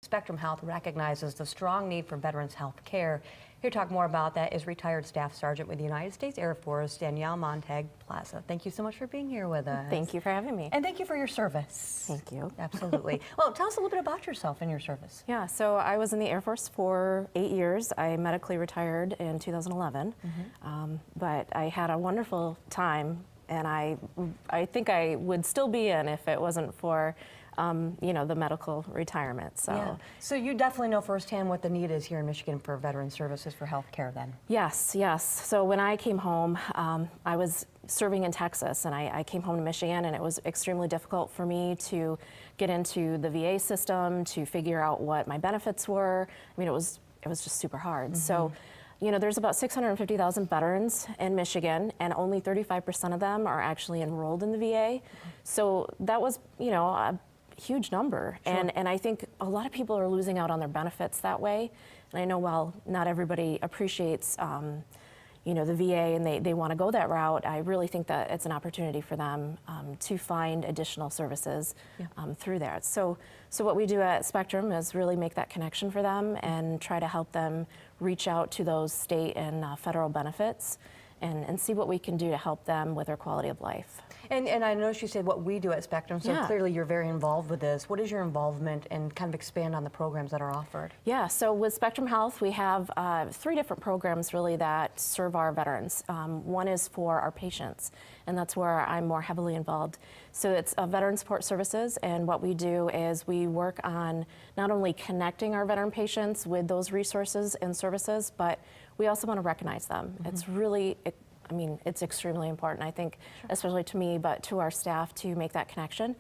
Spectrum Health recognizes the strong need for veterans' health care. Here to talk more about that is retired Staff Sergeant with the United States Air Force, Danielle Montag-Plaza. Thank you so much for being here with us. Thank you for having me. And thank you for your service. Thank you. Absolutely. Well, tell us a little bit about yourself and your service. Yeah, so I was in the Air Force for 8 years. I medically retired in 2011, but I had a wonderful time, and I think I would still be in if it wasn't for you know, the medical retirement. So, yeah. So you definitely know firsthand what the need is here in Michigan for veteran services for health care then. Yes, yes. So when I came home, I was serving in Texas, and I came home to Michigan, and it was extremely difficult for me to get into the VA system, to figure out what my benefits were. I mean, it was just super hard. So, you know, there's about 650,000 veterans in Michigan, and only 35% of them are actually enrolled in the VA. So that was, you know, a huge number. Sure. And I think a lot of people are losing out on their benefits that way. And I know while not everybody appreciates you know, the VA and they want to go that route, I really think that it's an opportunity for them to find additional services through that. So what we do at Spectrum is really make that connection for them and try to help them reach out to those state and federal benefits and see what we can do to help them with their quality of life. And I noticed you said what we do at Spectrum, so clearly you're very involved with this. What is your involvement, and kind of expand on the programs that are offered? Yeah, so with Spectrum Health, we have 3 different programs really that serve our veterans. One is for our patients, and that's where I'm more heavily involved. So it's Veteran Support Services, and what we do is we work on not only connecting our veteran patients with those resources and services, but we also want to recognize them. It's really, I mean, it's extremely important, I think, especially to me, but to our staff to make that connection.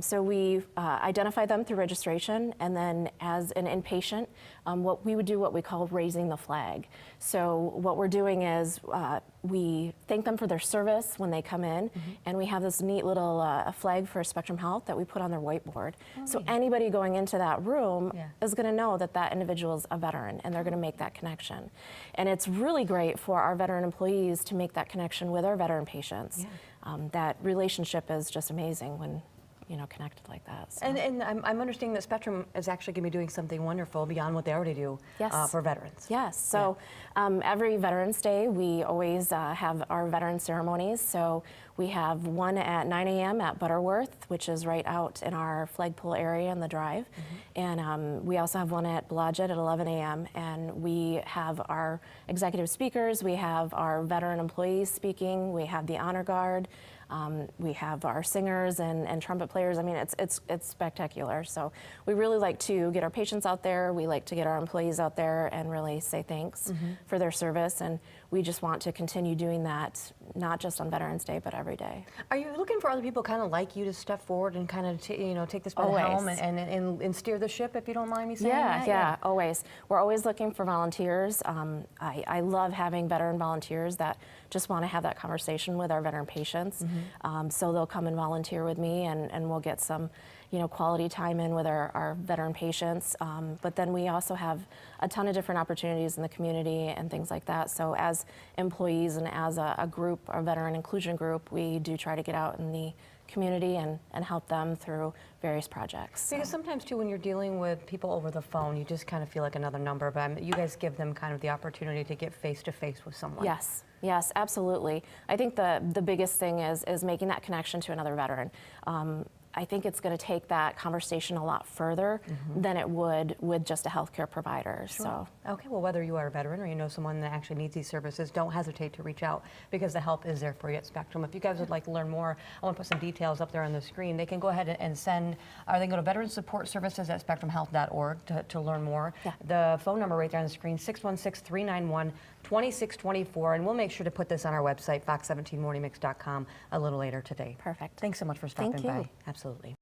So we identify them through registration, and then as an inpatient, what we would do what we call raising the flag. So what we're doing is we thank them for their service when they come in, and we have this neat little flag for Spectrum Health that we put on their whiteboard. So anybody going into that room is going to know that that individual is a veteran, and they're going to make that connection. And it's really great for our veteran employees to make that connection with our veteran patients. That relationship is just amazing when, you know, connected like that. So. And I'm understanding that Spectrum is actually going to be doing something wonderful beyond what they already do for veterans. Yes, so every Veterans Day we always have our veteran ceremonies. So we have one at 9 a.m. at Butterworth, which is right out in our flagpole area in the drive. And we also have one at Blodgett at 11 a.m. And we have our executive speakers, we have our veteran employees speaking, we have the honor guard, we have our singers and trumpet players. I mean, it's spectacular. So we really like to get our patients out there. We like to get our employees out there and really say thanks for their service. And we just want to continue doing that, not just on Veterans Day, but every day. Are you looking for other people kind of like you to step forward and kind of you know, take this by the helm and steer the ship, if you don't mind me saying that? Yeah, always. We're always looking for volunteers. I love having veteran volunteers that just want to have that conversation with our veteran patients. So they'll come and volunteer with me, and we'll get some, you know, quality time in with our veteran patients. But then we also have a ton of different opportunities in the community and things like that. So as employees and as a group, our veteran inclusion group, we do try to get out in the community and help them through various projects. Because sometimes too, when you're dealing with people over the phone, you just kind of feel like another number, but you guys give them kind of the opportunity to get face to face with someone. Yes. Yes, absolutely. I think the biggest thing is making that connection to another veteran. I think it's going to take that conversation a lot further than it would with just a healthcare provider. So. Okay, well, whether you are a veteran or you know someone that actually needs these services, don't hesitate to reach out, because the help is there for you at Spectrum. If you guys would like to learn more, I want to put some details up there on the screen. They can go ahead and send, or they can go to Veteran Support Services at spectrumhealth.org to learn more. The phone number right there on the screen, 616-391-2624, and we'll make sure to put this on our website, fox17morningmix.com, a little later today. Perfect. Thanks so much for stopping by. Thank you. Absolutely.